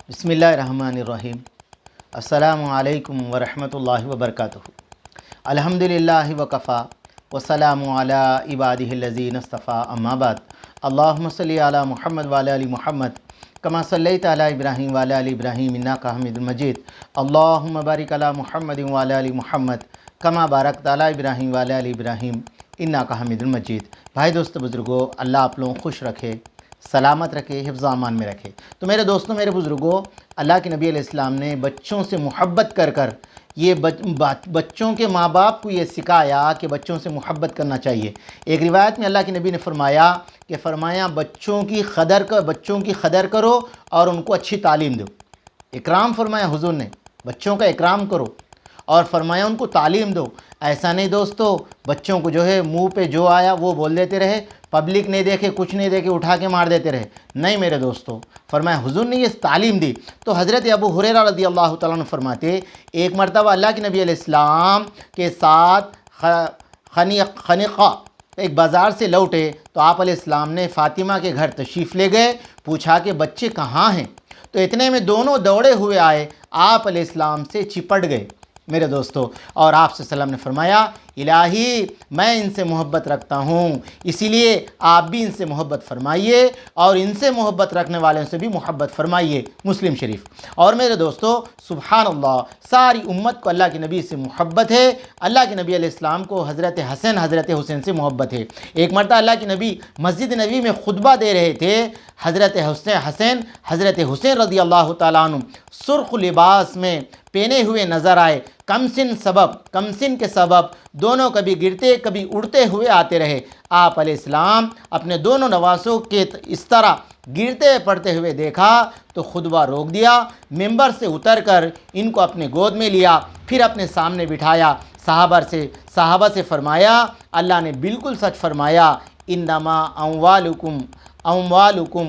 بسم اللہ الرحمن الرحیم۔ السلام علیکم ورحمۃ اللہ وبرکاتہ۔ الحمدللہ وکفا وسلام علی عبادہ الذین اصطفیٰ، اما بعد۔ اللہم صلی علی محمد وعلی آل محمد کما صلیت علی ابراہیم وعلی آل ابراہیم انک حمید مجید۔ اللہم بارک علی محمد وعلی آل محمد کما بارکت علی ابراہیم وعلی آل ابراہیم انک حمید مجید۔ بھائی دوست بزرگوں، اللہ آپ لوگوں کو خوش رکھے، سلامت رکھے، حفظ و امان میں رکھے۔ تو میرے دوستوں، میرے بزرگوں، اللہ کے نبی علیہ السلام نے بچوں سے محبت کر یہ بچوں کے ماں باپ کو یہ سکھایا کہ بچوں سے محبت کرنا چاہیے۔ ایک روایت میں اللہ کے نبی نے فرمایا بچوں کی قدر کرو اور ان کو اچھی تعلیم دو۔ اکرام فرمایا حضور نے، بچوں کا اکرام کرو اور فرمایا ان کو تعلیم دو۔ ایسا نہیں دوستو، بچوں کو منہ پہ جو آیا وہ بول دیتے رہے، پبلک نہیں دیکھے، کچھ نہیں دیکھے، اٹھا کے مار دیتے رہے۔ نہیں میرے دوستو، فرمایا حضور نے یہ تعلیم دی۔ تو حضرت ابو ہریرہ رضی اللہ تعالیٰ عنہ فرماتے، ایک مرتبہ اللہ کے نبی علیہ السلام کے ساتھ خنیقہ ایک بازار سے لوٹے تو آپ علیہ السلام نے فاطمہ کے گھر تشریف لے گئے، پوچھا کہ بچے کہاں ہیں؟ تو اتنے میں دونوں دوڑے ہوئے آئے، آپ علیہ السلام سے چپٹ گئے میرے دوستو، اور آپ صلی اللہ علیہ وسلم نے فرمایا الہی میں ان سے محبت رکھتا ہوں، اسی لیے آپ بھی ان سے محبت فرمائیے اور ان سے محبت رکھنے والوں سے بھی محبت فرمائیے۔ مسلم شریف۔ اور میرے دوستو، سبحان اللہ، ساری امت کو اللہ کے نبی سے محبت ہے۔ اللہ کے نبی علیہ السلام کو حضرت حسن حضرت حسین سے محبت ہے۔ ایک مرتبہ اللہ کے نبی مسجد نبی میں خطبہ دے رہے تھے، حضرت حسین رضی اللہ تعالیٰ عنہ سرخ لباس میں پہنے ہوئے نظر آئے۔ کم سن کے سبب دونوں کبھی گرتے کبھی اڑتے ہوئے آتے رہے۔ آپ علیہ السلام اپنے دونوں نواسوں کے اس طرح گرتے پڑتے ہوئے دیکھا تو خطبہ روک دیا، ممبر سے اتر کر ان کو اپنے گود میں لیا، پھر اپنے سامنے بٹھایا۔ صحابہ سے فرمایا اللہ نے بالکل سچ فرمایا، انما اموالکم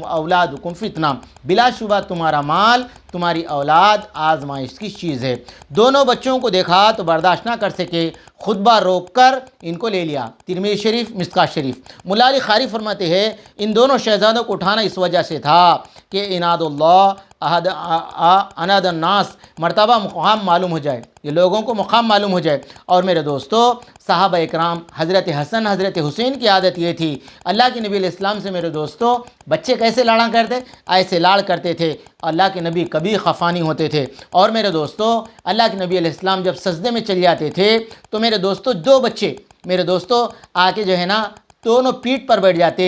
اولادکم فتنہ، بلا شبہ تمہارا مال تمہاری اولاد آزمائش کی چیز ہے۔ دونوں بچوں کو دیکھا تو برداشت نہ کر سکے، خطبہ روک کر ان کو لے لیا۔ ترمذی شریف، مشکوٰۃ شریف۔ مولا علی قاری فرماتے ہیں ان دونوں شہزادوں کو اٹھانا اس وجہ سے تھا کہ عناد اللہ عناد الناس، مرتبہ مقام معلوم ہو جائے، یہ لوگوں کو مقام معلوم ہو جائے۔ اور میرے دوستو، صحابہ اکرام حضرت حسن حضرت حسین کی عادت یہ تھی، اللہ کے نبی علیہ السلام سے میرے دوستو بچے کیسے لاڑا کرتے، ایسے لاڑ کرتے تھے۔ اللہ کے نبی کبھی خفا نہیں ہوتے تھے۔ اور میرے دوستو، اللہ کے نبی علیہ السلام جب سجدے میں چل جاتے تھے تو میرے دوستو دو بچے میرے دوستو آ کے دونوں پیٹھ پر بیٹھ جاتے،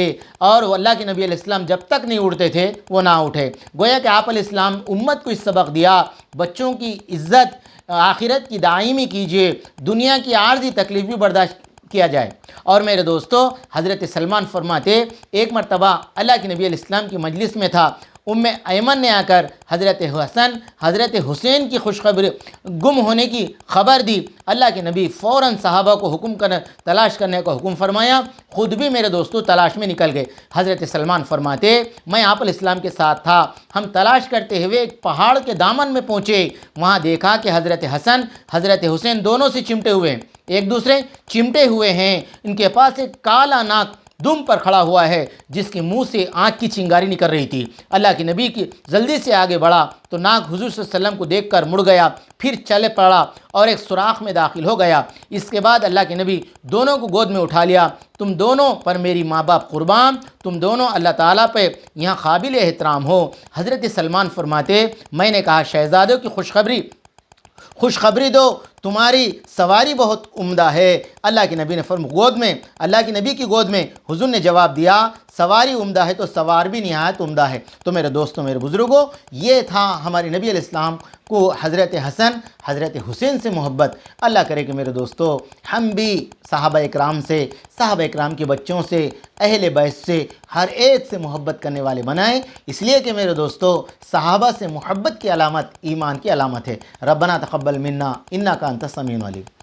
اور اللہ کے نبی علیہ السلام جب تک نہیں اٹھتے تھے وہ نہ اٹھے۔ گویا کہ آپ علیہ السلام امت کو اس سبق دیا، بچوں کی عزت آخرت کی دائمی کیجیے، دنیا کی عارضی تکلیف بھی برداشت کیا جائے۔ اور میرے دوستو، حضرت سلمان فرماتے ایک مرتبہ اللہ کے نبی علیہ السلام کی مجلس میں تھا، ایمن نے آ کر حضرت حسن حضرت حسین کی خوشخبری گم ہونے کی خبر دی۔ اللہ کے نبی فوراً صحابہ کو تلاش کرنے کا حکم فرمایا، خود بھی میرے دوستو تلاش میں نکل گئے۔ حضرت سلمان فرماتے میں آپ علیہ السلام کے ساتھ تھا، ہم تلاش کرتے ہوئے ایک پہاڑ کے دامن میں پہنچے، وہاں دیکھا کہ حضرت حسن حضرت حسین دونوں سے چمٹے ہوئے ہیں، ایک دوسرے چمٹے ہوئے ہیں، ان کے پاس ایک کالا ناک دم پر کھڑا ہوا ہے جس کے منہ سے آنکھ کی چنگاری نکل رہی تھی۔ اللہ کے نبی کی جلدی سے آگے بڑھا تو ناک حضور صلی اللہ علیہ وسلم کو دیکھ کر مڑ گیا، پھر چلے پڑا اور ایک سوراخ میں داخل ہو گیا۔ اس کے بعد اللہ کے نبی دونوں کو گود میں اٹھا لیا، تم دونوں پر میری ماں باپ قربان، تم دونوں اللہ تعالیٰ پہ یہاں قابل احترام ہو۔ حضرت سلمان فرماتے میں نے کہا شہزادوں کی خوشخبری دو، تمہاری سواری بہت عمدہ ہے۔ اللہ کے نبی نے اللہ کے نبی کی گود میں حضور نے جواب دیا سواری عمدہ ہے تو سوار بھی نہایت عمدہ ہے۔ تو میرے دوستوں، میرے بزرگوں، یہ تھا ہمارے نبی علیہ السلام کو حضرت حسن حضرت حسین سے محبت۔ اللہ کرے کہ میرے دوستو ہم بھی صحابہ اکرام کے بچوں سے، اہل بیت سے، ہر ایک سے محبت کرنے والے بنائیں، اس لیے کہ میرے دوستو صحابہ سے محبت کی علامت ایمان کی علامت ہے۔ ربنا تقبل منا انک انت السمیع العلیم۔